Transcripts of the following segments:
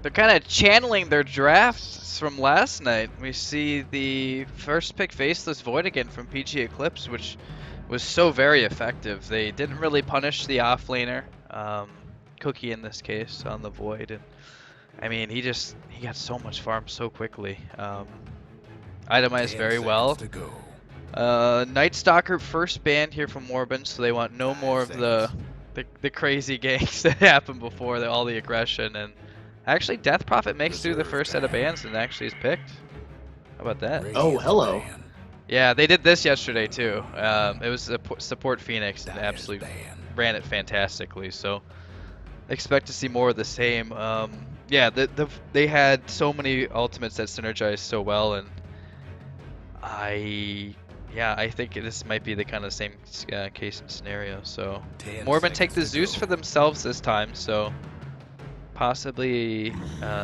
they're kind of channeling their drafts from last night. We see the first pick Faceless Void again from PG Eclipse, which was so very effective. They didn't really punish the offlaner, Cookie in this case, on the Void, and I mean he got so much farm so quickly. Itemized very well. Night Stalker first banned here from Moribund, so they want no more of the crazy ganks that happened before, all the aggression, and actually Death Prophet makes through the first set of bans and actually is picked. How about that? Oh, hello. Yeah, they did this yesterday too. It was a support Phoenix and absolutely ran it fantastically, so expect to see more of the same. Yeah, they had so many ultimates that synergized so well, and I think this might be the kind of same case and scenario. So Moribund take the Zeus for themselves this time, so possibly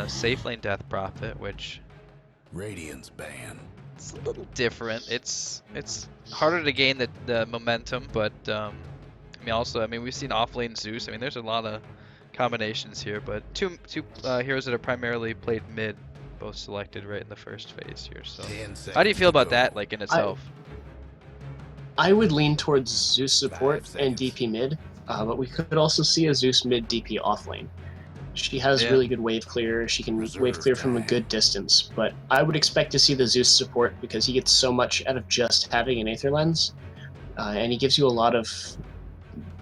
safe lane Death Prophet, which Radiance ban. it's a little different. It's harder to gain the momentum, but I mean we've seen offlane Zeus. I mean there's a lot of combinations here, but two heroes that are primarily played mid, both selected right in the first phase here. So how do you feel about that, like in itself? I would lean towards Zeus support and DP mid, but we could also see a Zeus mid DP offlane. She has really good wave clear. She can wave clear from a good distance, but I would expect to see the Zeus support because he gets so much out of just having an Aether Lens, and he gives you a lot of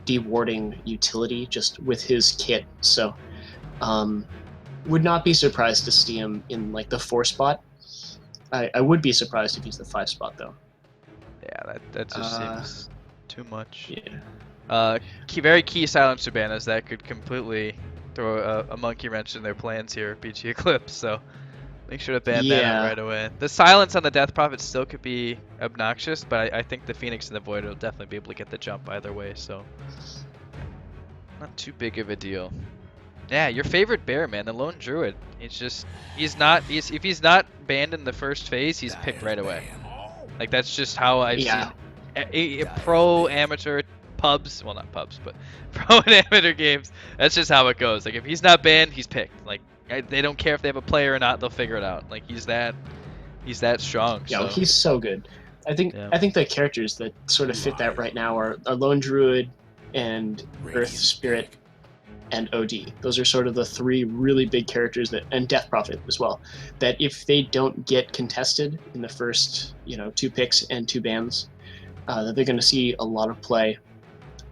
dewarding utility just with his kit. So, would not be surprised to see him in like the 4 spot. I would be surprised if he's the 5 spot though. Yeah, that just seems too much. Yeah. Very key silencer ban, as that could completely throw a monkey wrench in their plans here, PG Eclipse. So make sure to ban that out right away. The silence on the Death Prophet still could be obnoxious, but I think the Phoenix and the Void will definitely be able to get the jump either way. So not too big of a deal. Yeah, your favorite bear, man, the Lone Druid. If he's not banned in the first phase, he's picked right away. Like that's just how I've seen a pro amateur pubs, well not pubs, but pro and amateur games. That's just how it goes. Like if he's not banned, he's picked. Like they don't care if they have a player or not, they'll figure it out. Like he's that strong. Yeah, so. He's so good. I think the characters that sort of fit that right now are Lone Druid and Earth Spirit and OD. Those are sort of the 3 really big characters and Death Prophet as well, that if they don't get contested in the first 2 picks and 2 bans, that they're going to see a lot of play.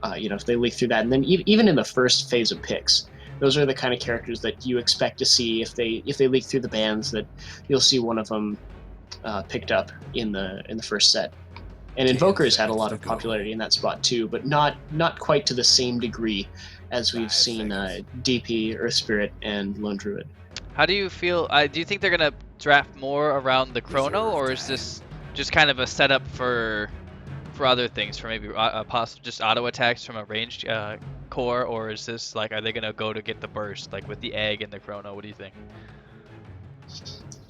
If they leak through that, and then even in the first phase of picks, those are the kind of characters that you expect to see if they leak through the bans, that you'll see one of them picked up in the first set. And Invokers had a lot of popularity in that spot too, but not quite to the same degree as we've seen DP, Earth Spirit, and Lone Druid. How do you feel? Do you think they're gonna draft more around the Chrono, or is this just kind of a setup for other things, for maybe possible just auto attacks from a ranged core, or is this like, are they gonna go to get the burst like with the egg and the Chrono? What do you think?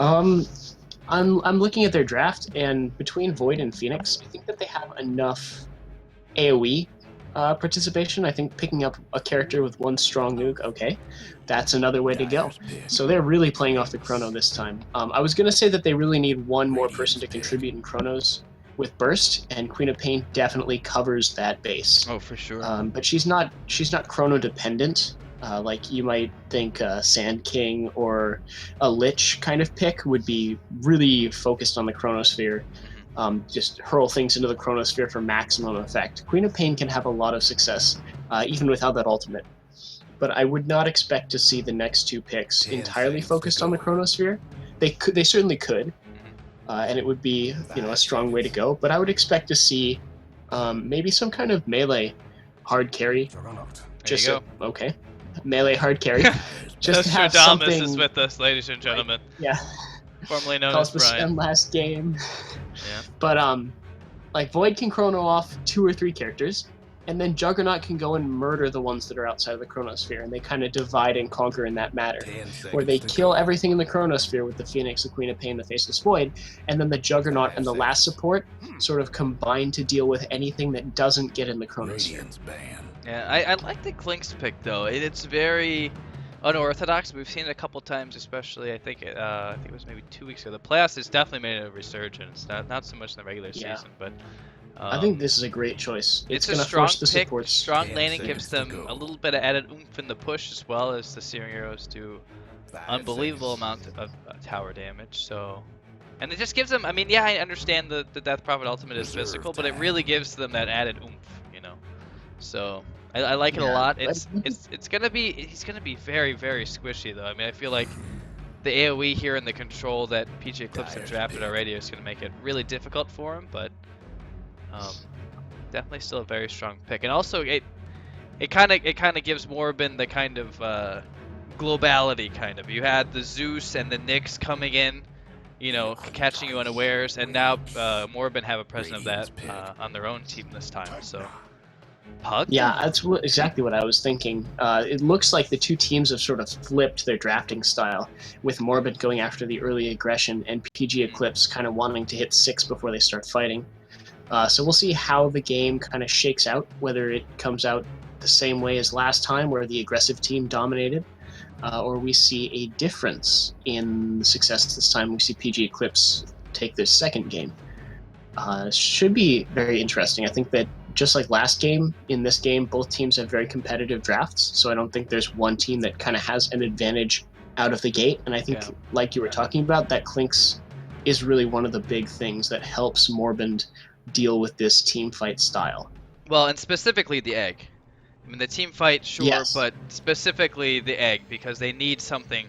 I'm looking at their draft, and between Void and Phoenix, I think that they have enough AoE participation. I think picking up a character with 1 strong nuke, okay, that's another way to go. So they're really playing off the Chrono this time. I was going to say that they really need 1 more person to contribute in Chronos with Burst, and Queen of Pain definitely covers that base. Oh, for sure. But she's not Chrono dependent. Like you might think Sand King or a Lich kind of pick would be really focused on the Chronosphere. Just hurl things into the Chronosphere for maximum effect. Queen of Pain can have a lot of success, even without that ultimate. But I would not expect to see the next 2 picks entirely focused on the Chronosphere. They certainly could, and it would be a strong way to go. But I would expect to see maybe some kind of melee hard carry. Okay. Melee hard carry. Just to have something. Is with us, ladies and gentlemen. Formerly known as Brian. Last game. Yeah. But like Void can Chrono off 2 or 3 characters, and then Juggernaut can go and murder the ones that are outside of the Chronosphere, and they kind of divide and conquer in that matter. Where they kill everything in the Chronosphere with the Phoenix, the Queen of Pain, the Faceless Void, and then the Juggernaut and the last support sort of combine to deal with anything that doesn't get in the Chronosphere. Yeah, I like the Clinks pick though. It's very unorthodox. We've seen it a couple times, especially I think it was maybe 2 weeks ago. The playoffs has definitely made a resurgence. Not so much in the regular season, but I think this is a great choice. it's going a to strong force the pick. supports. Strong laning gives them a little bit of added oomph in the push, as well as the Searing Arrows do unbelievable amount of tower damage. So, and it just gives them. I mean, yeah, I understand the Death Prophet ultimate is physical, but it really gives them that added oomph, you know. So I like it a lot. It's gonna be he's gonna be very squishy though. I mean, I feel like the AOE here and the control that PG Eclipse have drafted already is gonna make it really difficult for him, but definitely still a very strong pick. And also it kind of gives Moribund the kind of globality kind of. You had the Zeus and the Nyx coming in, you know, catching you unawares, and now Moribund have a presence of that on their own team this time. So. Pug? Yeah, that's exactly what I was thinking. It looks like the two teams have sort of flipped their drafting style, with Moribund going after the early aggression and PG Eclipse kind of wanting to hit 6 before they start fighting. So we'll see how the game kind of shakes out, whether it comes out the same way as last time where the aggressive team dominated, or we see a difference in the success this time. We see PG Eclipse take their second game. Should be very interesting. I think that just like last game, in this game, both teams have very competitive drafts, so I don't think there's one team that kind of has an advantage out of the gate. And I think, like you were talking about, that Clinks is really one of the big things that helps Moribund deal with this team fight style. Well, and specifically the egg. I mean, the team fight, sure, yes, but specifically the egg, because they need something.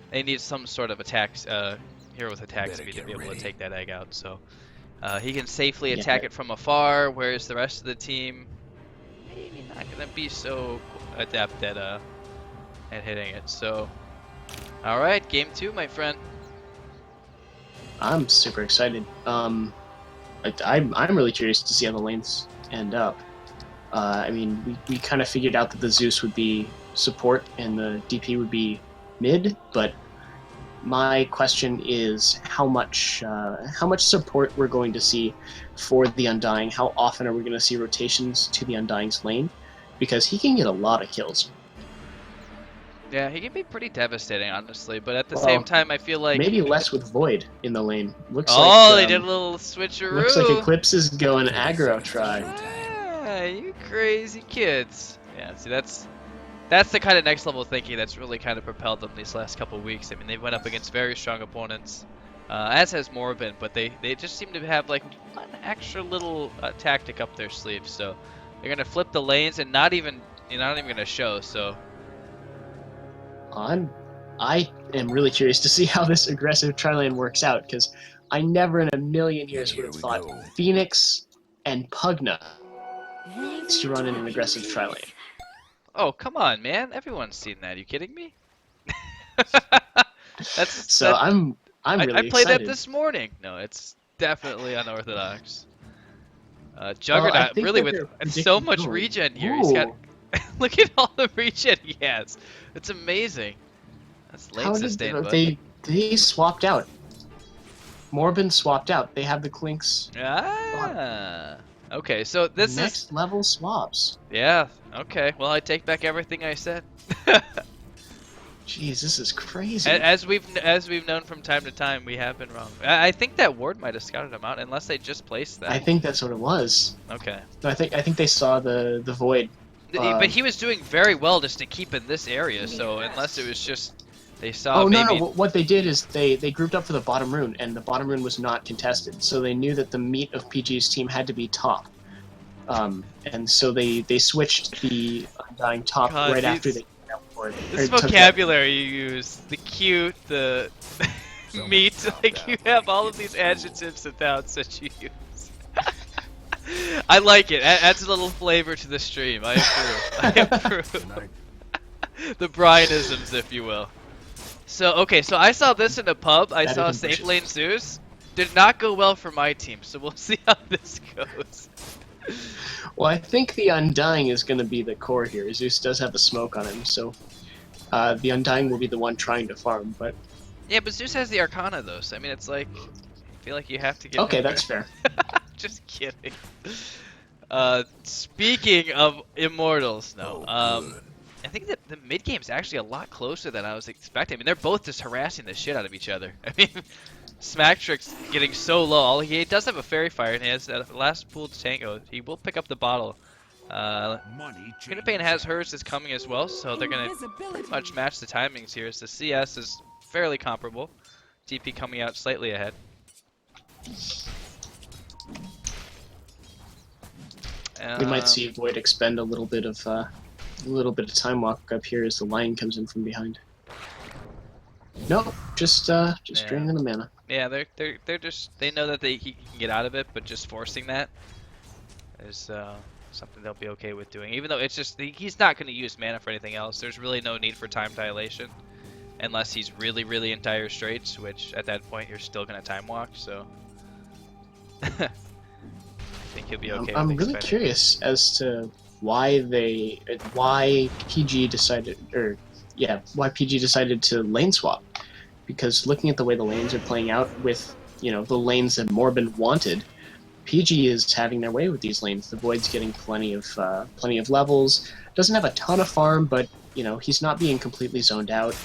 They need some sort of attack, hero with attack speed to be able to take that egg out. So he can safely attack it from afar, whereas the rest of the team maybe not gonna be so adept at hitting it. So, all right, game 2, my friend. I'm super excited. I'm really curious to see how the lanes end up. I mean, we kind of figured out that the Zeus would be support and the DP would be mid, but my question is how much support we're going to see for the Undying. How often are we going to see rotations to the Undying's lane? Because he can get a lot of kills. Yeah, he can be pretty devastating, honestly. But at the same time, I feel like maybe less with Void in the lane. Looks like, they did a little switcheroo. Looks like Eclipse is going aggro try. Yeah, you crazy kids. Yeah, see, that's the kind of next level thinking that's really kind of propelled them these last couple of weeks. I mean, they went up against very strong opponents, as has Moribund, but they just seem to have like one extra little tactic up their sleeve. So they're gonna flip the lanes and not even gonna show. So I am really curious to see how this aggressive tri-lane works out, because I never in a million years would have thought Phoenix and Pugna to run in an aggressive tri-lane. Oh, come on, man. Everyone's seen that. Are you kidding me? I'm really I played excited. that this morning. No, it's definitely unorthodox. Juggernaut, really, with so much regen here. He's got... Look at all the regen he has. It's amazing. That's lane sustain, but... They swapped out. Moribund swapped out. They have the Clinks. Ah. Okay, so this next level swaps. Yeah. Okay. Well, I take back everything I said. Jeez, this is crazy. As we've known from time to time, we have been wrong. I think that ward might have scouted him out, unless they just placed that. I think that's what it was. Okay. No, I think they saw the Void. But he was doing very well just to keep in this area. So unless it was just they saw. Oh no! What they did is they grouped up for the bottom rune, and the bottom rune was not contested. So they knew that the meat of PG's team had to be top. And so they switched the Undying top after they came out for it. This vocabulary you use, the cute, the meat, like you have all of these adjectives and nouns that you use. I like it. Adds a little flavor to the stream. I approve. The Brianisms, if you will. So okay, so I saw this in a pub. I saw safe lane Zeus. Did not go well for my team, so we'll see how this goes. Well, I think the Undying is going to be the core here. Zeus does have the smoke on him, so the Undying will be the one trying to farm. But yeah, but Zeus has the Arcana though, so I mean, it's like I feel like you have to give. Okay, that's fair. Just kidding. Speaking of immortals, no. I think that the mid game is actually a lot closer than I was expecting. I mean, they're both just harassing the shit out of each other. I mean, Smacktrix getting so low. He does have a Fairy Fire, and he has that last pooled Tango. He will pick up the bottle. Queen has hers is coming as well, so they're going to pretty much match the timings here. So CS is fairly comparable. TP coming out slightly ahead. We might see Void expend a little bit of time walk up here as the line comes in from behind. No, just draining the mana. Yeah, they're just, they know that he can get out of it, but just forcing that is something they'll be okay with doing. Even though it's just he's not going to use mana for anything else. There's really no need for time dilation unless he's really in dire straits, which at that point you're still going to time walk. So I think he'll be okay. I'm really curious as to why PG decided to lane swap, because looking at the way the lanes are playing out with the lanes that Moribund wanted, PG is having their way with these lanes. The Void's getting plenty of levels. Doesn't have a ton of farm, but he's not being completely zoned out.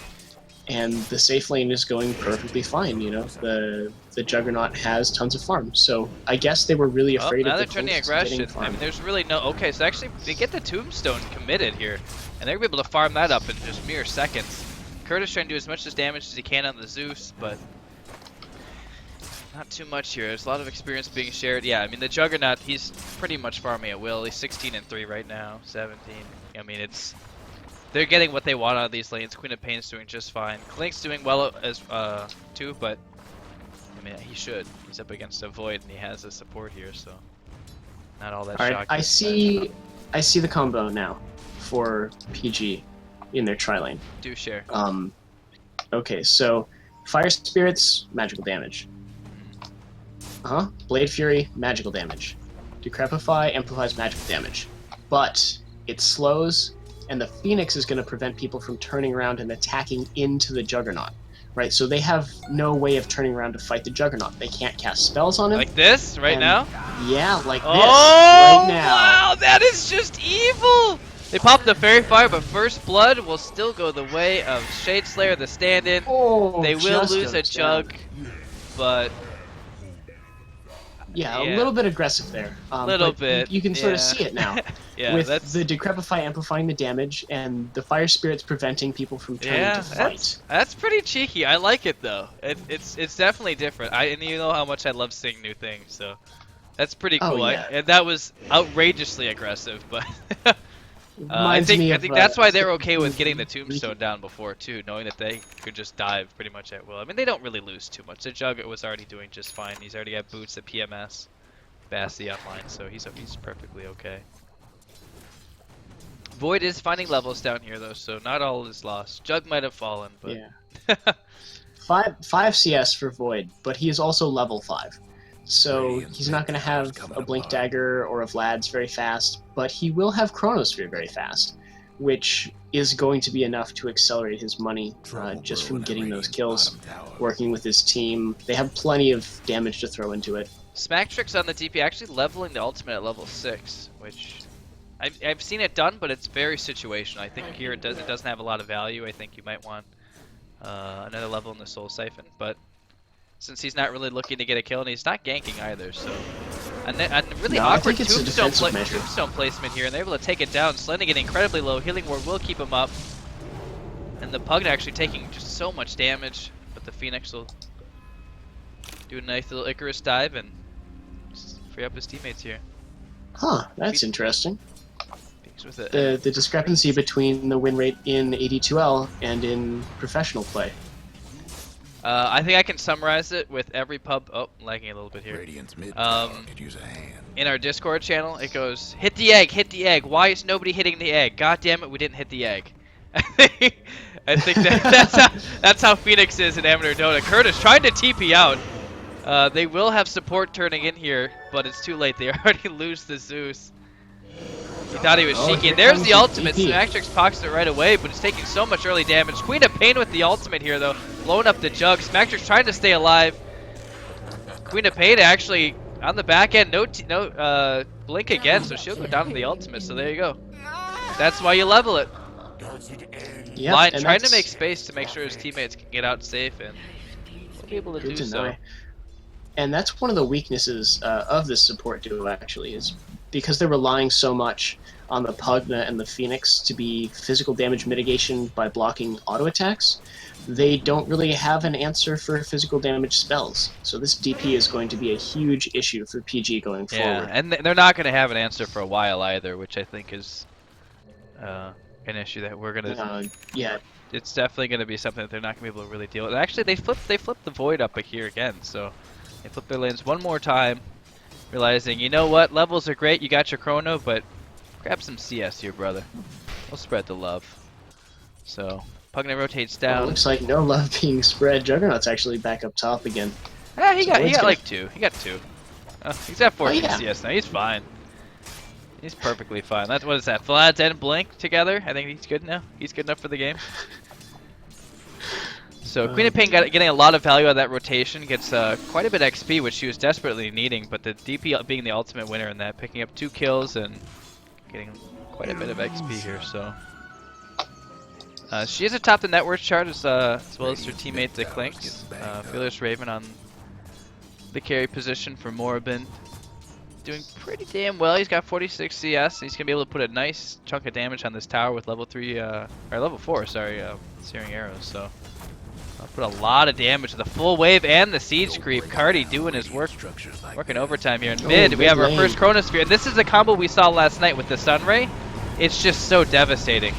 And the safe lane is going perfectly fine. The Juggernaut has tons of farm. So I guess they were really afraid of the they're turning aggression. I mean, there's really no. Okay, so actually they get the Tombstone committed here, and they're able to farm that up in just mere seconds. Curtis trying to do as much damage as he can on the Zeus, but not too much here. There's a lot of experience being shared. Yeah, I mean the Juggernaut, he's pretty much farming at will. He's 16-3 right now, 17. I mean they're getting what they want out of these lanes. Queen of Pain's doing just fine. Klink's doing well as too, but I mean he should. He's up against a Void and he has a support here, so not all that shocking. I see the combo now for PG in their tri lane. Do share. Okay, so Fire Spirits, magical damage. Blade Fury, magical damage. Decrepify amplifies magical damage. But it slows, and the Phoenix is going to prevent people from turning around and attacking into the Juggernaut. Right, so they have no way of turning around to fight the Juggernaut. They can't cast spells on him. Like this, right now? Yeah, like this, right now. Wow, that is just evil! They pop the Fairy Fire, but First Blood will still go the way of Shade Slayer, the stand-in. They will lose a Jug, but yeah, a little bit aggressive there. A little bit. You can sort of see it now. With that's the Decrepify amplifying the damage and the Fire Spirits preventing people from turning to fight. That's pretty cheeky. I like it though. It's definitely different. And you know how much I love seeing new things, so that's pretty cool. And that was outrageously aggressive, but I think that's why they're okay with getting the Tombstone down before too, knowing that they could just dive pretty much at will. I mean, they don't really lose too much. The Jug was already doing just fine. He's already got boots at PMS, Bass the upline, so he's perfectly okay. Void is finding levels down here though, so not all is lost. Jug might have fallen, but yeah. 5 CS for Void, but he is also level 5. So he's not going to have a Blink Dagger or a Vlad's very fast, but he will have Chronosphere very fast, which is going to be enough to accelerate his money just from getting those kills, working with his team. They have plenty of damage to throw into it. Smacktrix on the DP actually leveling the ultimate at level 6, which I've seen it done, but it's very situational. I think here it doesn't have a lot of value. I think you might want another level in the Soul Siphon, but since he's not really looking to get a kill, and he's not ganking either, so a really awkward tombstone placement here, and they're able to take it down. Slending getting incredibly low. Healing Ward will keep him up, and the Pug actually taking just so much damage, but the Phoenix will do a nice little Icarus dive and just free up his teammates here. That's interesting. With it. The discrepancy between the win rate in AD2L and in professional play. I think I can summarize it with every pub. Oh, lagging a little bit here. Could use a hand. In our Discord channel, it goes, hit the egg, hit the egg. Why is nobody hitting the egg? God damn it, we didn't hit the egg. I think that's how Phoenix is in Amateur Dota. Curtis trying to TP out. They will have support turning in here, but it's too late. They already lose the Zeus. He thought he was cheeky. And there's the ultimate. Smacktrix pockets it right away, but it's taking so much early damage. Queen of Pain with the ultimate here, though. Blowing up the Jug. Smacktrix trying to stay alive. Queen of Pain actually on the back end. No blink again, so she'll go down to the ultimate. So there you go. That's why you level it. Yeah, Line trying to make space to make sure his teammates can get out safe, and will be able to do so. And that's one of the weaknesses of this support duo, actually, is because they're relying so much on the Pugna and the Phoenix to be physical damage mitigation by blocking auto attacks, they don't really have an answer for physical damage spells. So this DP is going to be a huge issue for PG going forward. Yeah, and they're not going to have an answer for a while either, which I think is an issue that we're going to... yeah. It's definitely going to be something that they're not going to be able to really deal with. Actually, they flipped the Void up here again, so they flipped their lanes one more time, realizing, you know what, levels are great, you got your Chrono, but grab some CS here, brother. We'll spread the love. So, Pugna rotates down. Well, looks like no love being spread. Juggernaut's actually back up top again. Yeah, he got like 2. He got 2. He's at 14 yeah. CS now. He's fine. He's perfectly fine. That's what is that? Vlad and Blink together. I think he's good now. He's good enough for the game. So Queen of Pain getting a lot of value out of that rotation, gets quite a bit of XP, which she was desperately needing. But the DP being the ultimate winner in that, picking up 2 kills and getting quite a bit of XP here. So she is atop the net worth chart as well as her teammate the Clinks. Fearless Raven on the carry position for Moribund. Doing pretty damn well. He's got 46 CS. He's gonna be able to put a nice chunk of damage on this tower with level 3, or level 4, sorry, Searing Arrows. So I'll put a lot of damage to the full wave and the siege creep. Cardi doing his work, working overtime here in mid. We have our first Chronosphere. And this is the combo we saw last night with the Sunray. It's just so devastating.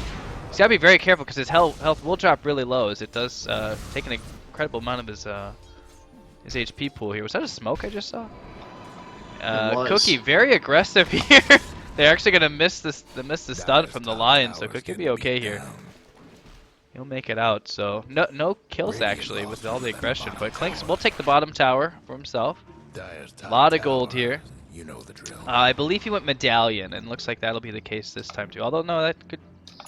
He's gotta be very careful because his health will drop really low as it does take an incredible amount of his HP pool here. Was that a smoke I just saw? Cookie very aggressive here. They're actually gonna miss the stun from the Lion, so Cookie will be okay here. He'll make it out. So no kills actually with all the aggression, but Clinks will take the bottom tower for himself. A lot of gold here. You know the drill. I believe he went Medallion, and looks like that'll be the case this time too. Although no, that could.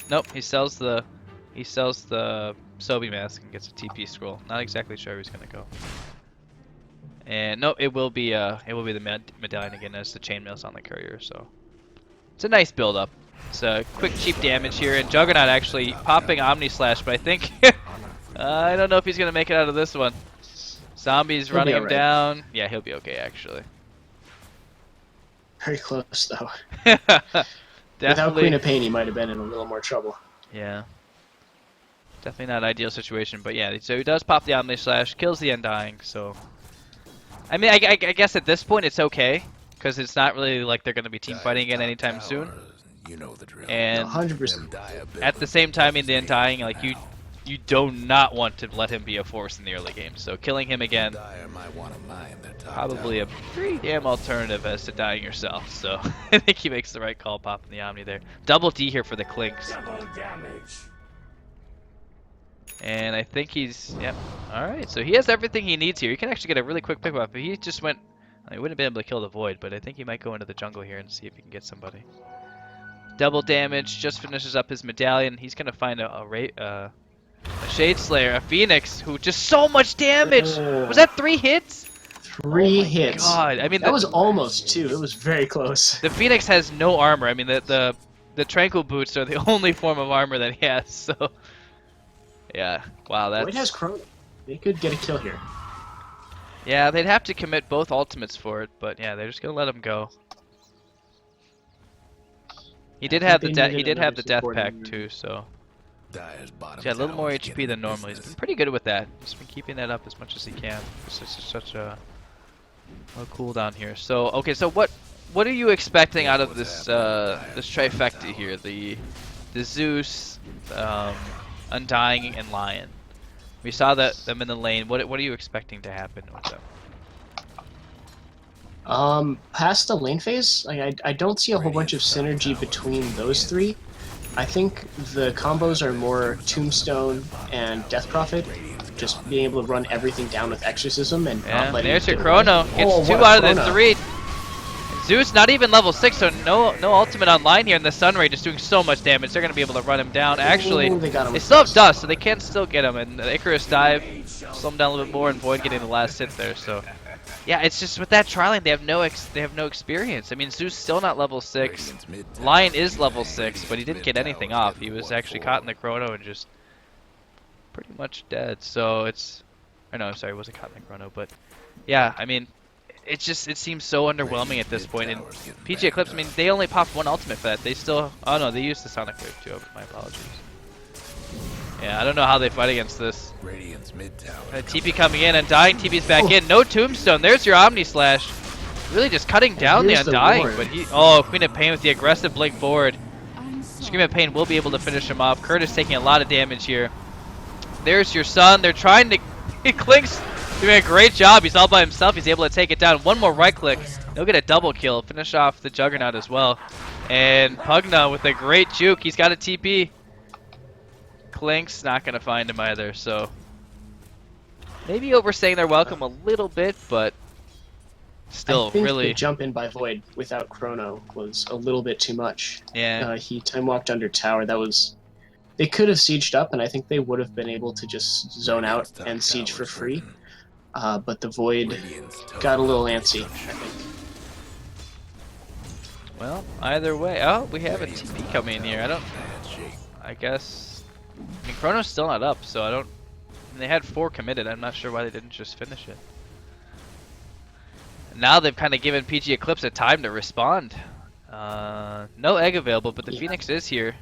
Nope, he sells the Sobi mask and gets a TP scroll. Not exactly sure where he's gonna go. And no, it will be the Medallion again as the chainmail's on the courier. So it's a nice build up. It's a quick cheap damage here, and Juggernaut actually popping Omni Slash, but I think I don't know if he's gonna make it out of this one. Zombies running him down. Yeah, he'll be okay actually. Very close though. Definitely. Without Queen of Pain, he might have been in a little more trouble. Yeah. Definitely not an ideal situation, but yeah, so he does pop the Omni Slash, kills the Undying, so... I mean, I guess at this point it's okay, because it's not really like they're going to be team fighting again anytime soon. You know the drill. And 100%. at the same time in the Undying, like you do not want to let him be a force in the early game, so killing him again, probably a pretty damn alternative as to dying yourself, so I think he makes the right call popping the Omni there. Double D here for the Clinks. And I think he's, yep, alright, so he has everything he needs here. He can actually get a really quick pick up, but he just went, he wouldn't have been able to kill the Void, but I think he might go into the jungle here and see if he can get somebody. Double damage, just finishes up his Medallion. He's going to find a Shade Slayer, a Phoenix, who just so much damage! Was that 3 hits? 3 hits. God, I mean that was almost 2. It was very close. The Phoenix has no armor. I mean, the Tranquil Boots are the only form of armor that he has, so... Yeah, wow, that's... Void has Chrono. They could get a kill here. Yeah, they'd have to commit both ultimates for it, but yeah, they're just gonna let him go. He did have the death pack too, so he's got a little more HP than normal. He's been pretty good with that. He's been keeping that up as much as he can. It's just such a low cooldown here. So okay, so what are you expecting out of this this trifecta here? The Zeus, Undying, and Lion. We saw them in the lane. What are you expecting to happen with them? Past the lane phase, like I don't see a whole bunch of synergy between those 3. I think the combos are more Tombstone and Death Prophet, just being able to run everything down with Exorcism and not letting there's your Chrono. Gets 2 out of the 3. Zeus not even level 6, so no ultimate online here, and the Sunray just doing so much damage. They're going to be able to run him down. Actually, they still have Dust, so they can still get him, and the Icarus dive, slow him down a little bit more, and Void getting the last hit there, so Yeah, it's just with that trialing, they have no experience. I mean, Zeus still not level 6. Lion is level 6, but he didn't get anything off. He was actually caught in the chrono and just pretty much dead. So it's, or no, I'm sorry, he wasn't caught in the chrono, but yeah, I mean, it seems so underwhelming at this point. And PG Eclipse, I mean, they only popped one ultimate for that. They still, oh no, they used the Sonic Wave too. My apologies. Yeah, I don't know how they fight against this. TP coming in, Undying TP's back in. No Tombstone. There's your Omni Slash. Really just cutting down the Undying. But he, oh, Queen of Pain with the aggressive blink forward. Scream of Pain will be able to finish him off. Curtis taking a lot of damage here. There's your son. They're trying to, Clink's doing a great job. He's all by himself. He's able to take it down. One more right click. He'll get a double kill. Finish off the Juggernaut as well. And Pugna with a great juke. He's got a TP. Clink's not going to find him either, so maybe overstaying their welcome a little bit, but still I think really the jump in by Void without Chrono was a little bit too much. Yeah. He time walked under tower. That was, they could have sieged up, and I think they would have been able to just zone out and siege for free. But the Void got a little antsy, I think. Well, either way, oh, we have a TP coming in here. I guess. I mean, Chrono's still not up, so I don't. And they had 4 committed. I'm not sure why they didn't just finish it. Now they've kind of given PG Eclipse a time to respond. No egg available, but the Phoenix is here.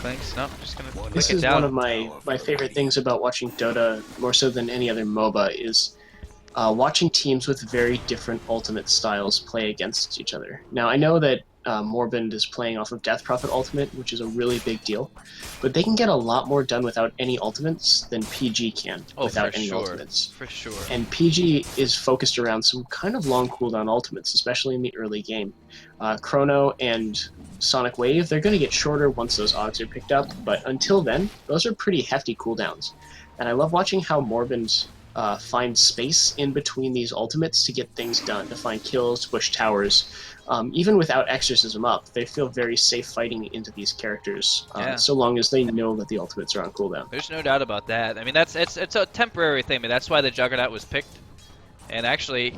Thanks. No, just gonna click it down. This is one of my favorite things about watching Dota, more so than any other MOBA, is watching teams with very different ultimate styles play against each other. Now, I know that Moribund is playing off of Death Prophet ultimate, which is a really big deal, but they can get a lot more done without any ultimates than PG can without any ultimates. For sure. And PG is focused around some kind of long cooldown ultimates, especially in the early game. Chrono and Sonic Wave, they're going to get shorter once those odds are picked up, but until then, those are pretty hefty cooldowns. And I love watching how Moribund find space in between these ultimates to get things done, to find kills, to push towers. Even without Exorcism up, they feel very safe fighting into these characters, so long as they know that the ultimates are on cooldown. There's no doubt about that. I mean, it's a temporary thing, but that's why the Juggernaut was picked. And actually,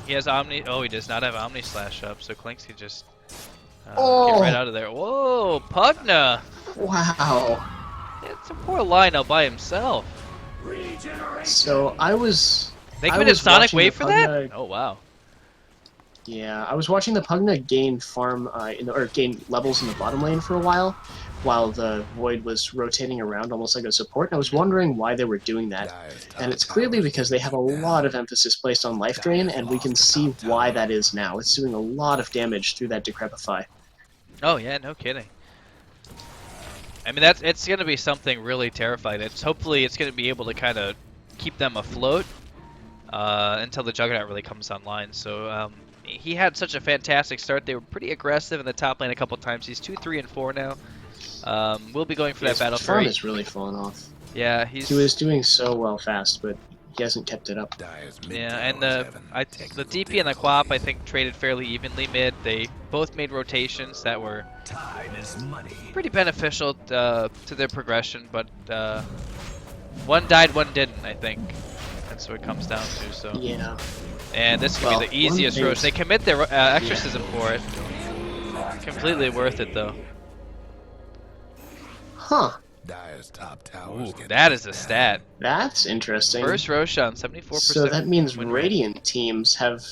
he has Omni. Oh, he does not have Omni Slash up, so Clinks can just get right out of there. Whoa, Pugna! Wow. It's a poor Lionel by himself. So I was. They committed Sonic Wave for that? Oh wow. Yeah, I was watching the Pugna gain farm gain levels in the bottom lane for a while the Void was rotating around almost like a support, and I was wondering why they were doing that. And it's clearly because they have a lot of emphasis placed on life drain, and we can see why that is now. It's doing a lot of damage through that Decrepify. Oh yeah, no kidding. I mean, it's going to be something really terrifying. Hopefully it's going to be able to kind of keep them afloat until the Juggernaut really comes online. So he had such a fantastic start. They were pretty aggressive in the top lane a couple times. He's 2, 3, and 4 now. We'll be going for that battle for. His really fallen off. Yeah, he was doing so well fast, but he hasn't kept it up. Yeah, and the DP and the Quap I think traded fairly evenly mid. They both made rotations that were pretty beneficial to their progression, but one died, one didn't. I think that's what it comes down to. So yeah. And this could be the easiest Roche. They commit their Exorcism for it. Completely worth it though. Huh. Ooh, that is a stat. That's interesting. First Roshan, 74%. So that means Radiant teams have,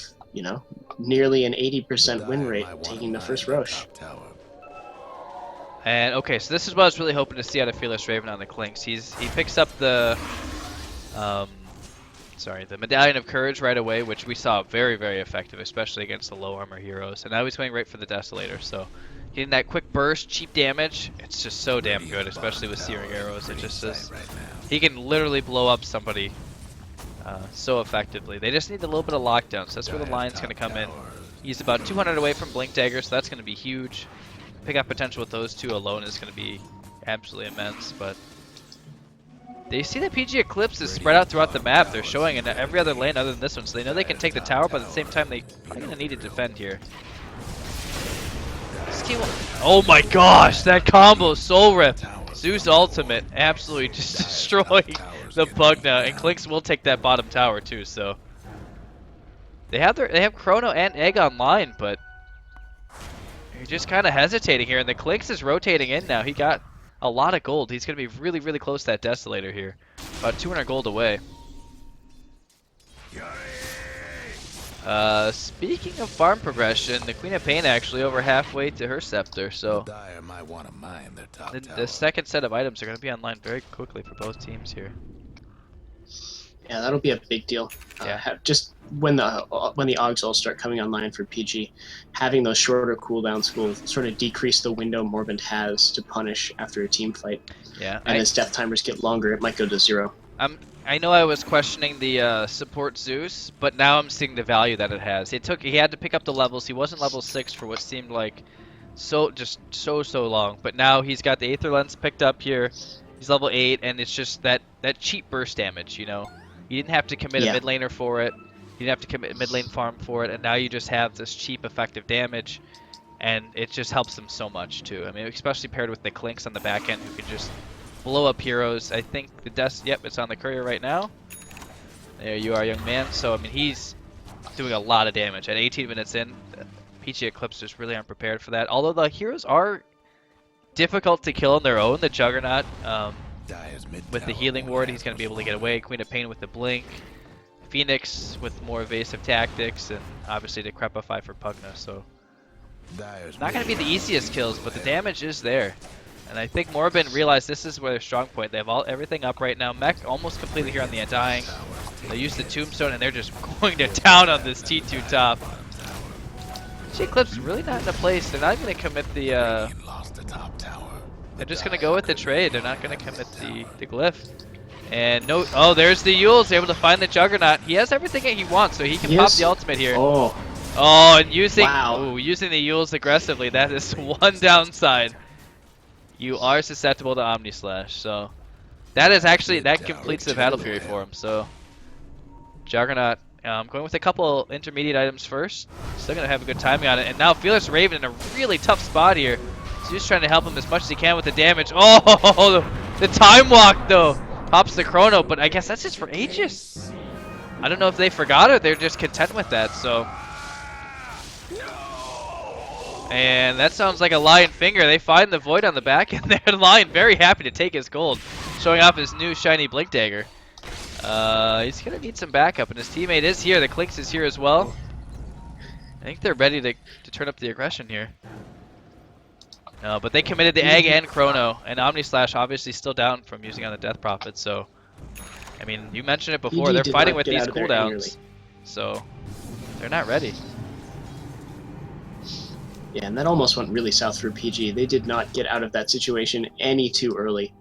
nearly an 80% win rate taking the first Roche. And okay, so this is what I was really hoping to see out of Fearless Raven on the Clinks. He picks up the the Medallion of Courage right away, which we saw very, very effective, especially against the low armor heroes. And now he's going right for the Desolator, so getting that quick burst, cheap damage, it's just so damn good, especially with Searing Arrows. It just says he can literally blow up somebody so effectively. They just need a little bit of lockdown, so that's where the Lion's going to come in. He's about 200 away from Blink Dagger, so that's going to be huge. Pick up potential with those two alone is going to be absolutely immense, but they see that PG Eclipse is spread out throughout the map. They're showing in every other lane other than this one, so they know they can take the tower, but at the same time, they're going to need to defend here. Oh my gosh, that combo, Soul Rip, Zeus ultimate, absolutely just destroying the Pugna, and Clinks will take that bottom tower too, so They have Chrono and Egg online, but you're just kind of hesitating here. And the Clinks is rotating in now. He got a lot of gold. He's going to be really, really close to that Desolator here. About 200 gold away. Speaking of farm progression, the Queen of Pain actually over halfway to her Scepter, so the second set of items are going to be online very quickly for both teams here. Yeah, that'll be a big deal. Yeah. Just when the Augs all start coming online for PG, having those shorter cooldowns will sort of decrease the window Moribund has to punish after a team fight. Yeah. And as death timers get longer, it might go to 0. I know I was questioning the support Zeus, but now I'm seeing the value that it has. He had to pick up the levels. He wasn't level 6 for what seemed like so long, but now he's got the Aether Lens picked up here. He's level 8, and it's just that cheap burst damage, you know. You didn't have to commit a mid laner for it. You didn't have to commit a mid lane farm for it, and now you just have this cheap effective damage, and it just helps them so much too. I mean, especially paired with the Clinks on the back end who can just blow up heroes. I think yep, it's on the courier right now. There you are, young man. So, I mean, he's doing a lot of damage. At 18 minutes in, PG Eclipse just really aren't prepared for that. Although the heroes are difficult to kill on their own. The Juggernaut, with the healing ward, he's going to be able to get away. Queen of Pain with the blink. Phoenix with more evasive tactics. And obviously the Crepify for Pugna. So, not going to be the easiest kills, but the damage is there. And I think Moribund realized this is where their strong point. They have everything up right now. Mech almost completely here on the Undying. They use the Tombstone, and they're just going to town on this T2 top. Eclipse really not in a place. They're not going to commit the... they're just going to go with the trade. They're not going to commit the Glyph. And no... Oh, there's the Yules. Able to find the Juggernaut. He has everything that he wants, so he can pop the ultimate here. Oh, and using... Ooh, using the Yules aggressively. That is one downside. You are susceptible to Omni Slash, so that is actually completes the Battle Fury for him. So Juggernaut, going with a couple intermediate items first, still gonna have a good timing on it. And now Fearless Raven in a really tough spot here. Zeus trying to help him as much as he can with the damage. Oh, the time walk though pops the Chrono, but I guess that's just for Aegis. I don't know if they forgot or they're just content with that. So. And that sounds like a Lion Finger. They find the Void on the back, and they're Lion very happy to take his gold, showing off his new shiny Blink Dagger. He's going to need some backup, and his teammate is here. The Clinks is here as well. I think they're ready to turn up the aggression here. No, but they committed the Egg and Chrono, and Omni Slash obviously still down from using on the Death Prophet. So, I mean, you mentioned it before. They're fighting with these cooldowns, so they're not ready. Yeah, and that almost went really south for PG. They did not get out of that situation any too early.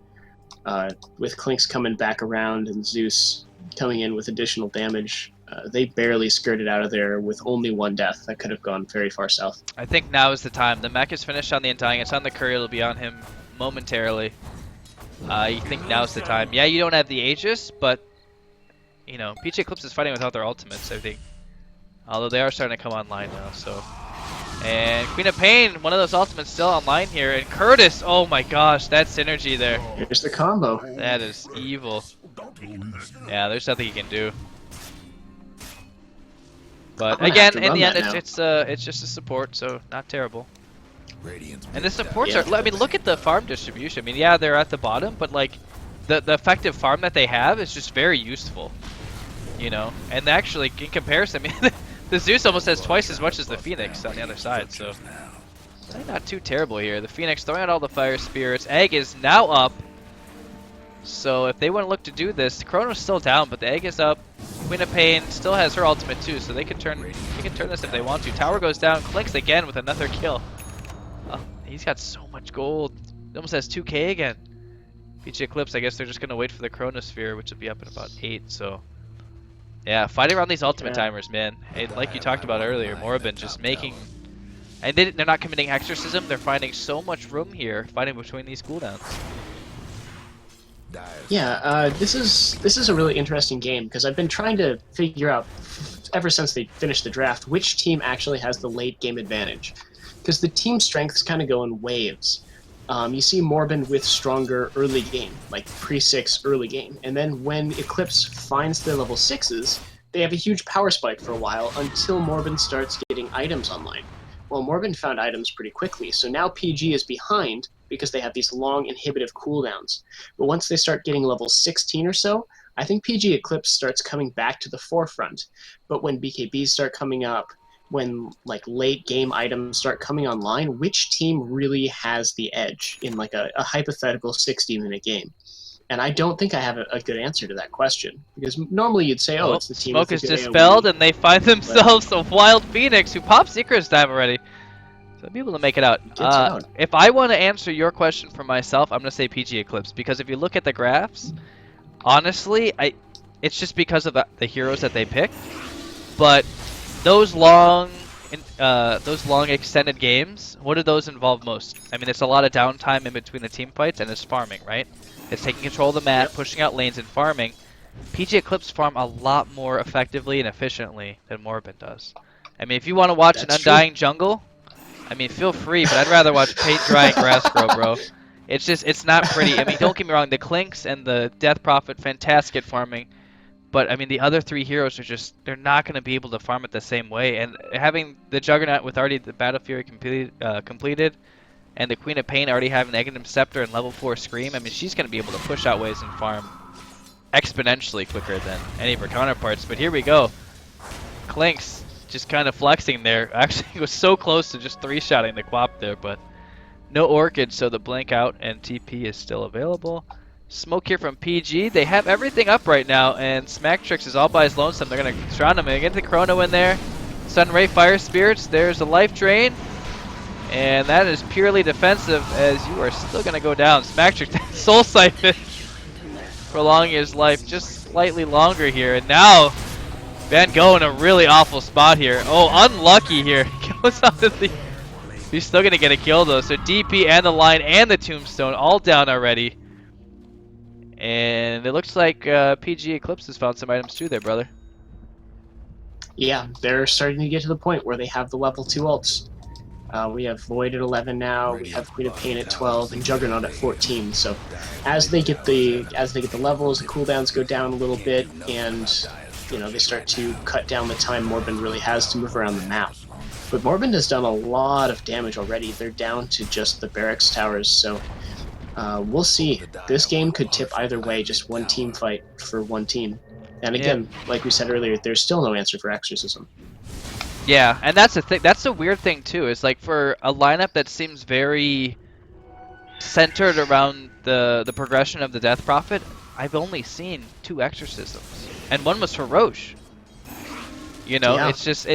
With Clinks coming back around and Zeus coming in with additional damage, they barely skirted out of there with only one death. That could have gone very far south. I think now is the time. The mech is finished on the Undying. It's on the courier. It'll be on him momentarily. You think now's the time. Yeah, you don't have the Aegis, but, you know, PG Eclipse is fighting without their ultimates, I think. Although they are starting to come online now, so... And Queen of Pain, one of those ultimates still online here. And Curtis, oh my gosh, that synergy there. Here's the combo. That is evil. Yeah, there's nothing you can do. But again, in the end, it's just a support, so not terrible. And the supports are, I mean, look at the farm distribution. I mean, yeah, they're at the bottom, but like the effective farm that they have is just very useful. You know, and actually in comparison, I mean, the Zeus almost has twice as much as the Phoenix on the other side, so not too terrible here. The Phoenix throwing out all the Fire Spirits. Egg is now up, so if they want to look to do this, the Chrono's still down, but the Egg is up. Queen of Pain still has her ultimate too, so they can turn this if they want to. Tower goes down, Clinks again with another kill. Oh, he's got so much gold. He almost has 2k again. PG Eclipse, I guess they're just gonna wait for the Chronosphere, which will be up in about 8. So. Yeah, fighting around these ultimate timers, man. Hey, like you talked about earlier, Moribund just making... And they're not committing Exorcism, they're finding so much room here, fighting between these cooldowns. Yeah, this is a really interesting game, because I've been trying to figure out, ever since they finished the draft, which team actually has the late game advantage. Because the team strengths kind of go in waves. You see Moribund with stronger early game, like pre-6 early game. And then when Eclipse finds their level 6s, they have a huge power spike for a while until Moribund starts getting items online. Well, Moribund found items pretty quickly, so now PG is behind because they have these long inhibitive cooldowns. But once they start getting level 16 or so, I think PG Eclipse starts coming back to the forefront. But when BKBs start coming up, when like late game items start coming online, which team really has the edge in like a hypothetical 60-minute game? And I don't think I have a good answer to that question, because normally you'd say, oh, it's the team smoke with is the good dispelled, AoE. and they find themselves a wild Phoenix who pops Secret's time already. So be able to make it out. If I want to answer your question for myself, I'm going to say PG Eclipse, because if you look at the graphs, honestly, it's just because of the heroes that they pick. But those long extended games, what do those involve most? I mean, it's a lot of downtime in between the team fights, and it's farming, right? It's taking control of the map, pushing out lanes, and farming. PG Eclipse farm a lot more effectively and efficiently than Moribund does. I mean, if you want to watch an undying jungle, I mean, feel free, but I'd rather watch paint dry and grass grow, bro. It's just, it's not pretty. I mean, don't get me wrong, the Clinks and the Death Prophet, fantastic at farming. But, I mean, the other three heroes are just, they're not going to be able to farm it the same way. And having the Juggernaut with already the Battle Fury completed, and the Queen of Pain already having Aghanim Scepter and level 4 Scream, I mean, she's going to be able to push out waves and farm exponentially quicker than any of her counterparts. But here we go. Clinks just kind of flexing there. Actually, he was so close to just 3-shotting the Quap there, but no Orchid, so the Blink out and TP is still available. Smoke here from PG. They have everything up right now, and Smacktrix is all by his lonesome. They're going to surround him and get the Chrono in there. Sunray, Fire Spirits. There's a life drain. And that is purely defensive, as you are still going to go down. Smacktrix, Soul Siphon, prolonging his life just slightly longer here. And now, Van Gogh in a really awful spot here. Oh, unlucky here. Goes on to the... He's still going to get a kill, though. So DP and the line and the Tombstone all down already. And it looks like PG Eclipse has found some items too there, brother. Yeah, they're starting to get to the point where they have the level 2 ults. We have Void at 11 now, we have Queen of Pain at 12, and Juggernaut at 14. So as they get the levels, the cooldowns go down a little bit, and they start to cut down the time Moribund really has to move around the map. But Moribund has done a lot of damage already. They're down to just the barracks towers, so we'll see. This game could tip either way, just one team fight for one team. And again, like we said earlier, there's still no answer for Exorcism. Yeah, and that's the thing. That's the weird thing too. Is like for a lineup that seems very centered around the progression of the Death Prophet, I've only seen 2 Exorcisms, and one was for Roche. It's just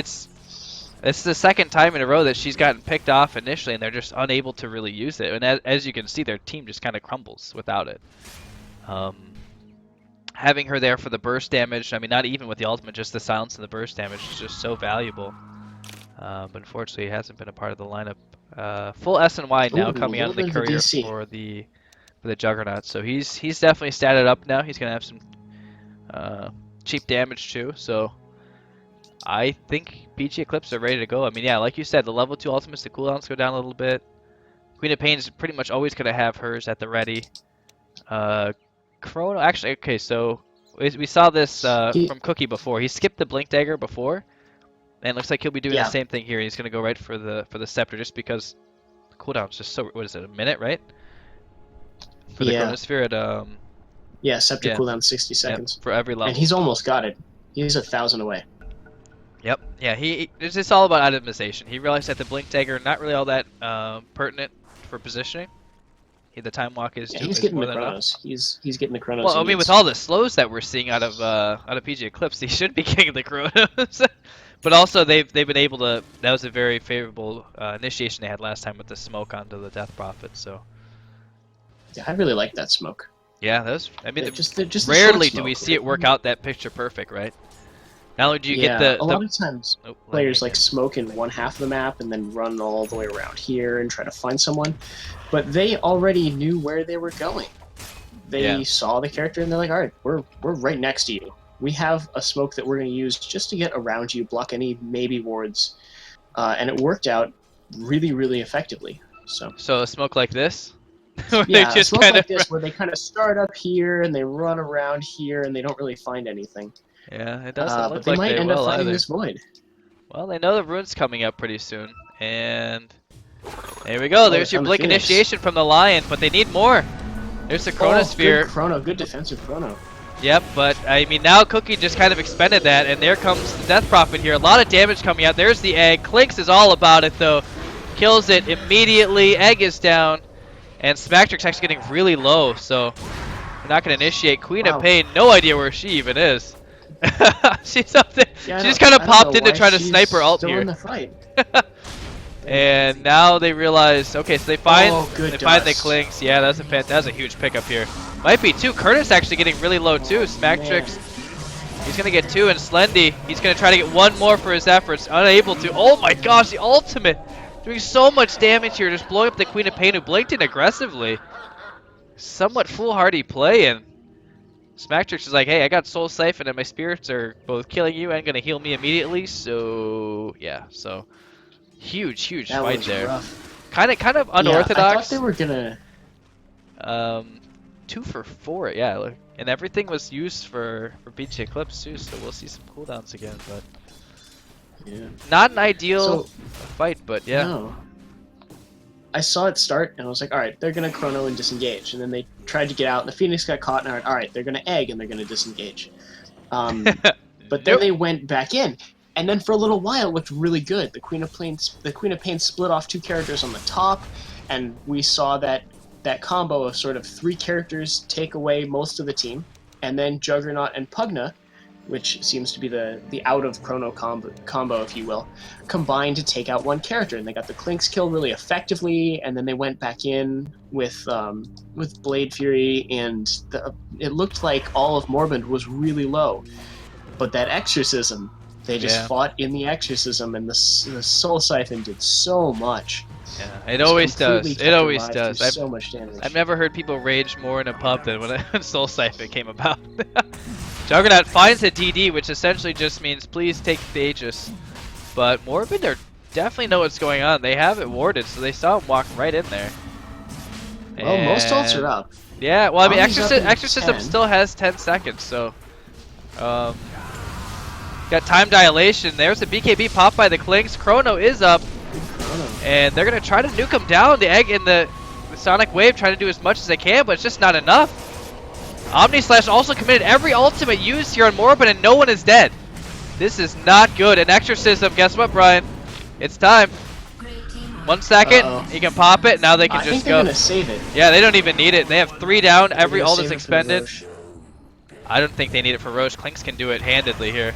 it's the second time in a row that she's gotten picked off initially, and they're just unable to really use it. And as you can see, their team just kind of crumbles without it. Having her there for the burst damage, I mean, not even with the ultimate, just the silence and the burst damage is just so valuable. But unfortunately, it hasn't been a part of the lineup. Full S and Y now coming out of the courier for the Juggernaut. So he's definitely statted up now. He's gonna have some cheap damage too. So I think PG Eclipse are ready to go. I mean, yeah, like you said, the level 2 ultimates, the cooldowns go down a little bit. Queen of Pain is pretty much always gonna have hers at the ready. Chrono, actually, okay, so we saw this from Cookie before. He skipped the Blink Dagger before, and it looks like he'll be doing the same thing here. He's gonna go right for the Scepter just because the cooldown's just so, what is it, a minute, right? For the Chronosphere at Scepter cooldown 60 seconds. For every level. And he's almost got it. He's 1,000 away. Yep. Yeah, it's just all about itemization. He realized that the Blink Dagger not really all that pertinent for positioning. The time walk is he's getting the Chronos. He's getting the Chronos. Well, I mean, with all the slows that we're seeing out of PG Eclipse, he should be getting the Chronos. But also, they've been able to. That was a very favorable initiation they had last time with the smoke onto the Death Prophet. So. Yeah, I really like that smoke. Yeah, that was. I mean, just rarely do we see it work out that picture perfect, right? Not only do you get the... a lot of times players like smoke in one half of the map and then run all the way around here and try to find someone, but they already knew where they were going. They saw the character and they're like, all right, we're right next to you. We have a smoke that we're going to use just to get around you, block any maybe wards, and it worked out really, really effectively. So a smoke like this? Yeah, smoke like this where they kind of start up here and they run around here and they don't really find anything. Yeah, it doesn't but look they like might they end up will fighting either. this void. Well, they know the rune's coming up pretty soon, and there we go. There's your found the blink Phoenix. initiation from the Lion, but they need more. There's the Chronosphere. Good chrono, good defensive chrono. Yep, but I mean now Cookie just kind of expended that, and there comes the Death Prophet here. A lot of damage coming out. There's the egg. Clinks is all about it though. Kills it immediately. Egg is down, and Smactrix actually getting really low, so we're not going to initiate. Queen of Pain, no idea where she even is. She's up there. Yeah, she just kind of popped in to try to she's snipe her ult still here. in the fight. And now they realize, okay, so they find the dust. Clinks. Yeah, that was a huge pickup here. Might be two. Curtis actually getting really low too. Smactrix, he's gonna get two, and Slendy, he's gonna try to get one more for his efforts. Unable to. Oh my gosh, the ultimate doing so much damage here, just blowing up the Queen of Pain, who blinked in aggressively. Somewhat foolhardy play, and Smactrix is like, hey, I got Soul Siphon, and my spirits are both killing you and gonna heal me immediately. So yeah, so. Huge That fight was there. rough. Kind of unorthodox. Yeah, I thought they were gonna. 2 for 4, yeah. Look. And everything was used for BG Eclipse too, so we'll see some cooldowns again. But not an ideal fight, but yeah. No. I saw it start, and I was like, all right, they're gonna chrono and disengage. And then they tried to get out, and the Phoenix got caught, and I went, all right, they're gonna egg and they're gonna disengage. But then they went back in. And then for a little while, it looked really good. The Queen of Pain split off 2 characters on the top, and we saw that combo of sort of 3 characters take away most of the team, and then Juggernaut and Pugna, which seems to be the out of Chrono combo, if you will, combined to take out 1 character, and they got the Clinks kill really effectively, and then they went back in with Blade Fury, and it looked like all of Moribund was really low, but that Exorcism. They just fought in the Exorcism, and the Soul Siphon did so much. Yeah, it always does. It always does. So much damage. I've never heard people rage more in a pub than when Soul Siphon came about. Juggernaut finds a DD, which essentially just means please take the Aegis. But Moribund definitely know what's going on. They have it warded, so they saw him walk right in there. Well, most ults are up. Yeah, well, I mean, Omni's Exorcism still has 10 seconds, so... got time dilation. There's the BKB pop by the Clinks. Chrono is up. And they're going to try to nuke him down. The egg in the Sonic Wave, trying to do as much as they can, but it's just not enough. Omni Slash also committed every ultimate used here on Moribund, and no one is dead. This is not good. An Exorcism, guess what, Brian? It's time. 1 second, he can pop it. Now they can just go. I think they're going to save it. Yeah, they don't even need it. They have 3 down. Every ult is expended. I don't think they need it for Roche. Clinks can do it handedly here.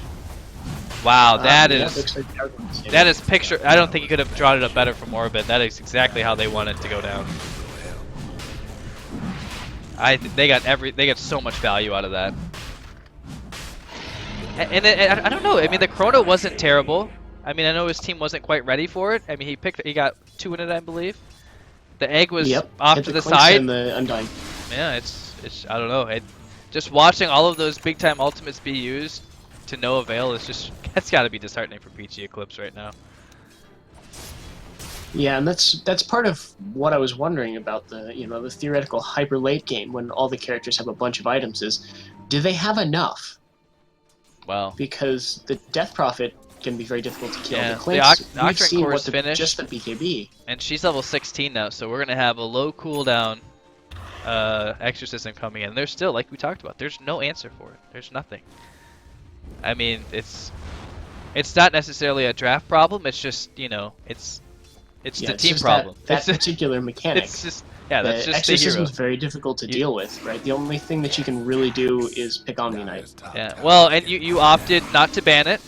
Wow, that is picture. I don't think you could have drawn it up better for Moribund. That is exactly how they wanted to go down. They got so mugot value out of that. And I don't know. I mean, the Chrono wasn't terrible. I mean, I know his team wasn't quite ready for it. I mean, he got 2 in it, I believe. The egg was off to the side. And the Undying. Yeah, it's I don't know. Just watching all of those big time ultimates be used to no avail is just, that's got to be disheartening for BG Eclipse right now. Yeah, and that's part of what I was wondering about the theoretical hyper late game when all the characters have a bunch of items is, do they have enough? Well, because the Death Prophet can be very difficult to kill. Yeah, the Clinks, we've seen Core's finished, just the BKB. And she's level 16 now, so we're gonna have a low cooldown Exorcism coming in. There's still, like we talked about, there's no answer for it. There's nothing. I mean, it's not necessarily a draft problem. It's just, it's the team problem. That particular mechanic. It's just, that's just Exorcism is very difficult to deal with, right? The only thing that you can really do is pick Omni Knight. Yeah, well, and you opted not to ban it,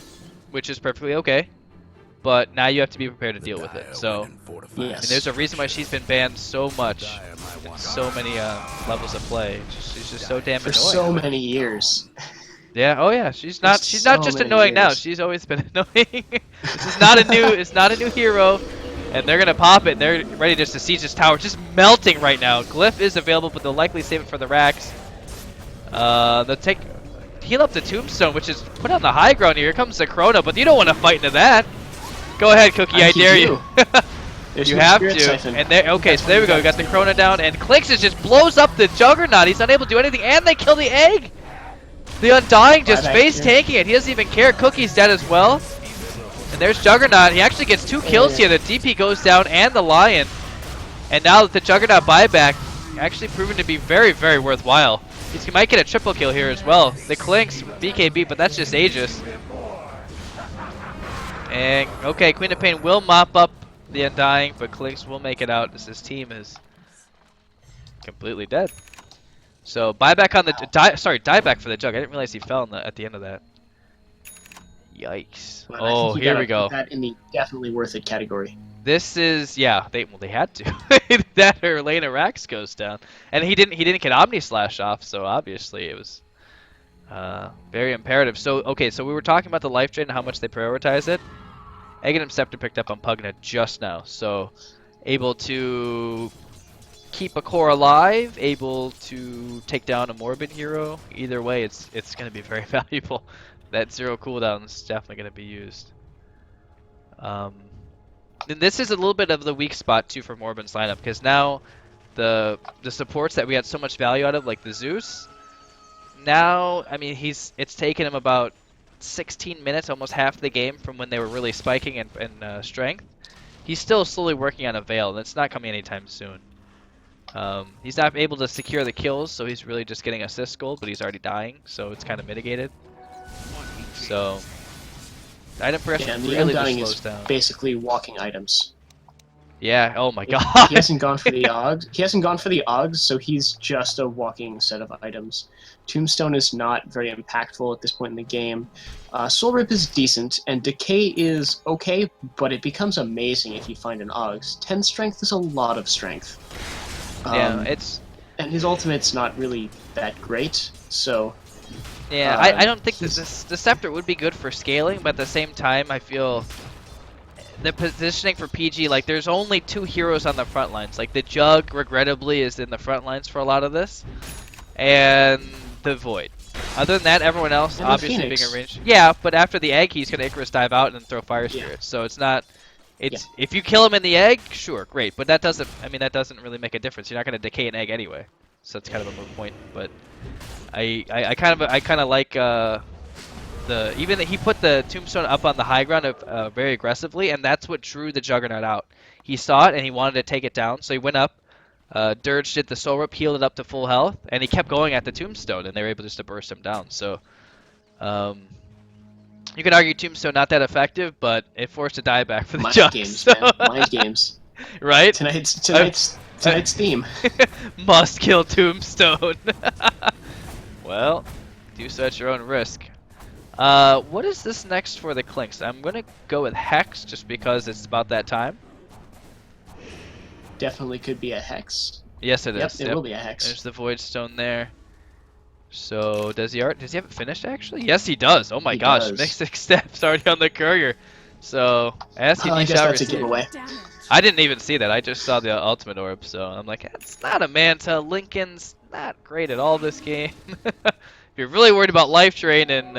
which is perfectly okay. But now you have to be prepared to deal with it. So, and there's a reason why she's been banned so much in so many levels of play. She's just so damn annoying. For so many years. Yeah. Oh yeah. She's not just annoying now. She's always been annoying. This is not a new. It's not a new hero. And they're gonna pop it. They're ready just to siege this tower. Just melting right now. Glyph is available, but they'll likely save it for the racks. They'll heal up the Tombstone, which is put on the high ground here. Here comes the Chrono, but you don't want to fight into that. Go ahead, Cookie. I dare you. You have to. And okay, so there we go. We got the Chrono down, and Clinks just blows up the Juggernaut. He's unable to do anything, and they kill the egg. The Undying just Buyback face here. tanking it. He doesn't even care. Cookie's dead as well. And there's Juggernaut. He actually gets 2 kills here. The DP goes down and the Lion. And now that the Juggernaut buyback actually proven to be very, very worthwhile. He might get a triple kill here as well. The Clinks, BKB, but that's just Aegis. And, okay, Queen of Pain will mop up the Undying, but Clinks will make it out as his team is completely dead. So, buyback on the... dieback for the Jug. I didn't realize he fell at the end of that. Yikes. Well, Oh, here we go. That in the definitely worth it category. This is, yeah, they had to. That or Elena Rax goes down. And he didn't get Omni Slash off, so obviously it was very imperative. So, okay, so we were talking about the life drain and how much they prioritize it. Aghanim Scepter picked up on Pugna just now, so able to keep a core alive, able to take down a Moribund hero. Either way, it's going to be very valuable. That 0 cooldown is definitely going to be used. And this is a little bit of the weak spot too for Moribund's lineup, because now the supports that we had so much value out of, like the Zeus, now I mean it's taken him about 16 minutes, almost half the game from when they were really spiking in strength. He's still slowly working on a Veil, and it's not coming anytime soon. He's not able to secure the kills, so he's really just getting assist gold, but he's already dying, so it's kind of mitigated. So, item progression really just slows down. Basically walking items. Yeah, oh my god. He hasn't gone for the Augs. He hasn't gone for the Augs, so he's just a walking set of items. Tombstone is not very impactful at this point in the game. Soul Rip is decent, and Decay is okay, but it becomes amazing if you find an Augs. 10 strength is a lot of strength. Yeah, it's... And his ultimate's not really that great, so... Yeah, I don't think the Scepter would be good for scaling, but at the same time, I feel... The positioning for PG, like, there's only 2 heroes on the front lines. Like, the Jug, regrettably, is in the front lines for a lot of this. And the Void. Other than that, everyone else, and obviously being arranged. Yeah, but after the egg, he's going to Icarus dive out and throw Fire Spirit. Yeah. So it's not... It's If you kill him in the egg, sure, great. But that doesn't... I mean, that doesn't really make a difference. You're not going to decay an egg anyway. So it's kind of a moot point. But I kind of like... Even he put the Tombstone up on the high ground very aggressively, and that's what drew the Juggernaut out. He saw it and he wanted to take it down, so he went up. Dirge did the Soul Rip, healed it up to full health, and he kept going at the Tombstone, and they were able just to burst him down. So, you can argue Tombstone not that effective, but it forced a dieback for the Jug. Mind games, man. Mind games. Right? Tonight's theme. Must kill Tombstone. Well, do so at your own risk. What is this next for the Clinks? I'm gonna go with Hex just because it's about that time. Definitely could be a Hex. Yes, it is. Yep, it will be a Hex. There's the Void Stone there. So does he have it finished actually? Yes, he does. Oh my gosh, Mystic Steps already on the courier. So SCD I guess that's a giveaway. I didn't even see that. I just saw the ultimate orb, so I'm like, it's not a Manta. Lincoln's not great at all this game. If you're really worried about life drain and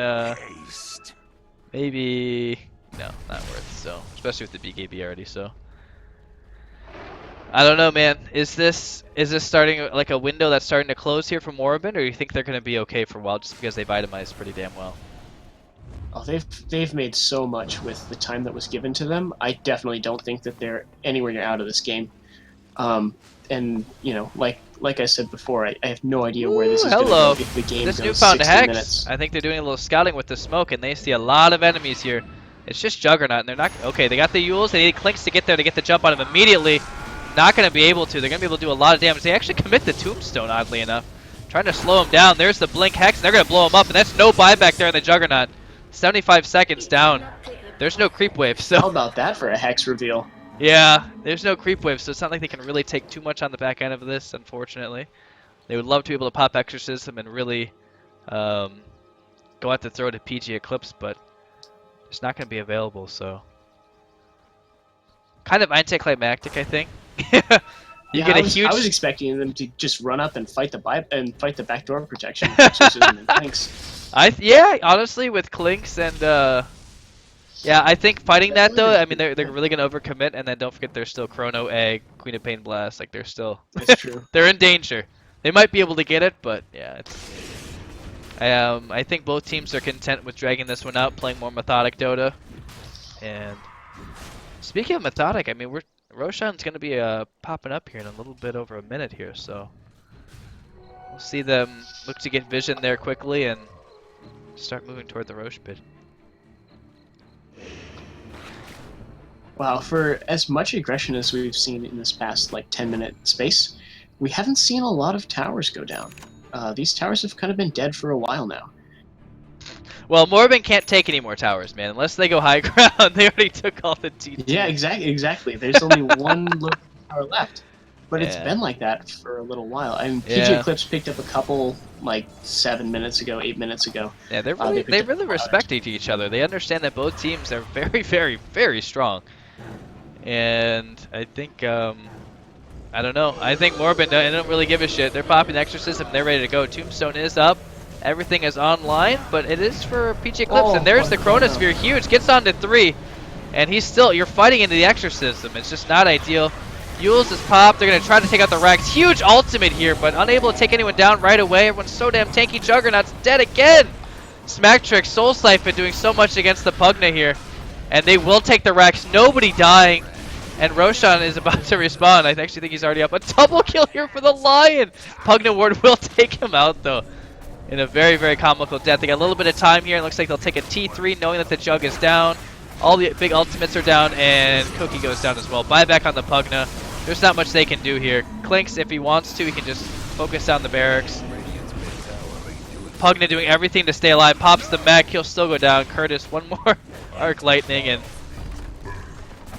maybe no, not worth. So especially with the BKB already. So I don't know, man. Is this starting like a window that's starting to close here for Moribund, or you think they're going to be okay for a while just because they've itemized pretty damn well? Oh, they've made so much with the time that was given to them. I definitely don't think that they're anywhere near out of this game. And you know, like I said before, I have no idea where this is going to go if the game this goes newfound 60 Hex, minutes. I think they're doing a little scouting with the smoke, and they see a lot of enemies here. It's just Juggernaut, and they're not... Okay, they got the Yules. They need Clinks to get there to get the jump on him immediately. Not going to be able to. They're going to be able to do a lot of damage. They actually commit the Tombstone, oddly enough. Trying to slow him down. There's the Blink Hex, and they're going to blow him up, and that's no buyback there in the Juggernaut. 75 seconds down. There's no creep wave, so... How about that for a Hex reveal? Yeah, there's no creep wave, so it's not like they can really take too much on the back end of this, unfortunately. They would love to be able to pop Exorcism and really go out to throw to PG Eclipse, but it's not going to be available, so... Kind of anticlimactic, I think. I was expecting them to just run up and fight the backdoor protection. Exorcism and Clinks. Yeah, honestly, with Clinks and... Yeah, I think fighting that though, I mean, they're really gonna overcommit, and then don't forget there's still Chrono Egg, Queen of Pain Blast, like they're still That's true. they're in danger. They might be able to get it, but yeah, I think both teams are content with dragging this one out, playing more methodic Dota. And speaking of methodic, I mean, Roshan's going to be popping up here in a little bit over a minute here, so we'll see them look to get vision there quickly and start moving toward the Roche bid. Wow, for as much aggression as we've seen in this past, like, 10-minute space, we haven't seen a lot of towers go down. These towers have kind of been dead for a while now. Well, Moribund can't take any more towers, man, unless they go high ground. They already took all the T2. Yeah, exactly. There's only one low tower left. But it's been like that for a little while. I mean, PG Eclipse picked up a couple, like, 7 minutes ago, 8 minutes ago. Yeah, they really respect each other. They understand that both teams are very, very, very strong. And I think, I don't know. I think Moribund, they don't really give a shit. They're popping Exorcism. They're ready to go. Tombstone is up. Everything is online, but it is for PG Eclipse. And there's the Chronosphere. Huge. Gets on to 3. And you're fighting into the Exorcism. It's just not ideal. Yules is popped. They're going to try to take out the Rex. Huge ultimate here, but unable to take anyone down right away. Everyone's so damn tanky. Juggernaut's dead again. Smack Trick, Soul Siphon doing so much against the Pugna here. And they will take the Rex. Nobody dying. And Roshan is about to respawn. I actually think he's already up. A double kill here for the Lion. Pugna Ward will take him out, though, in a very, very comical death. They got a little bit of time here. It looks like they'll take a T3 knowing that the Jug is down. All the big ultimates are down, and Cookie goes down as well. Buyback on the Pugna. There's not much they can do here. Clinks, if he wants to, he can just focus down the barracks. Pugna doing everything to stay alive. Pops the mech. He'll still go down. Curtis, one more Arc Lightning, and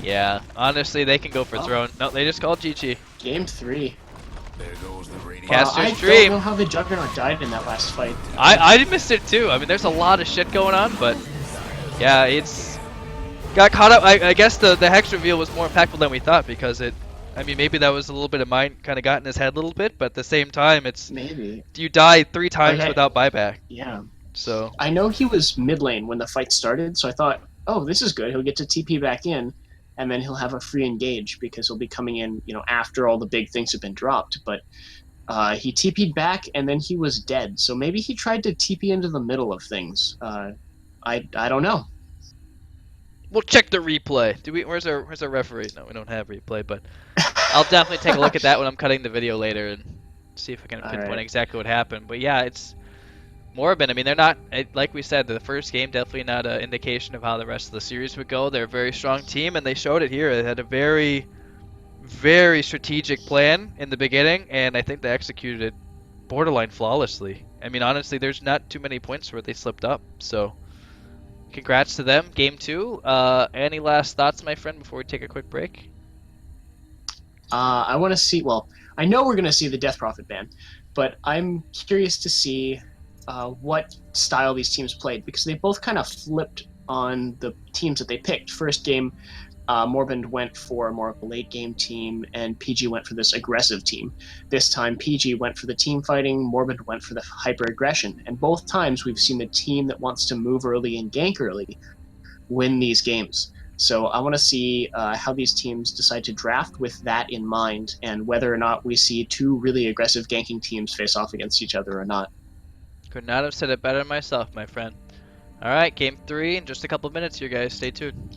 yeah, honestly, they can go for Throne. No, they just called GG. Game 3. There goes the radiant. Caster's I Dream. don't know how the Juggernaut died in that last fight. I missed it too. I mean, there's a lot of shit going on, but yeah, it's got caught up. I guess the Hex reveal was more impactful than we thought because I mean, maybe that was a little bit of mine kind of got in his head a little bit, but at the same time, it's maybe you die 3 times without buyback. Yeah. So I know he was mid lane when the fight started, so I thought, oh, this is good. He'll get to TP back in, and then he'll have a free engage because he'll be coming in, after all the big things have been dropped. But he TP'd back, and then he was dead. So maybe he tried to TP into the middle of things. I don't know. we'll check the replay. Where's our referee? No, we don't have replay, but I'll definitely take a look at that when I'm cutting the video later and see if I can pinpoint exactly what happened. But yeah, it's Moribund. I mean, they're not, like we said, the first game definitely not an indication of how the rest of the series would go. They're a very strong team, and they showed it here. They had a very, very strategic plan in the beginning, and I think they executed it borderline flawlessly. I mean, honestly, there's not too many points where they slipped up. So congrats to them. Game 2. Any last thoughts, my friend, before we take a quick break? I want to see, well, I know we're going to see the Death Prophet ban, but I'm curious to see what style these teams played, because they both kind of flipped on the teams that they picked. First game, Moribund went for more of a late game team, and PG went for this aggressive team. This time, PG went for the team fighting, Moribund went for the hyper aggression, and both times we've seen the team that wants to move early and gank early win these games. So I want to see how these teams decide to draft with that in mind, and whether or not we see two really aggressive ganking teams face off against each other or not. Could not have said it better myself, my friend. All right, game 3 in just a couple of minutes here, guys. Stay tuned.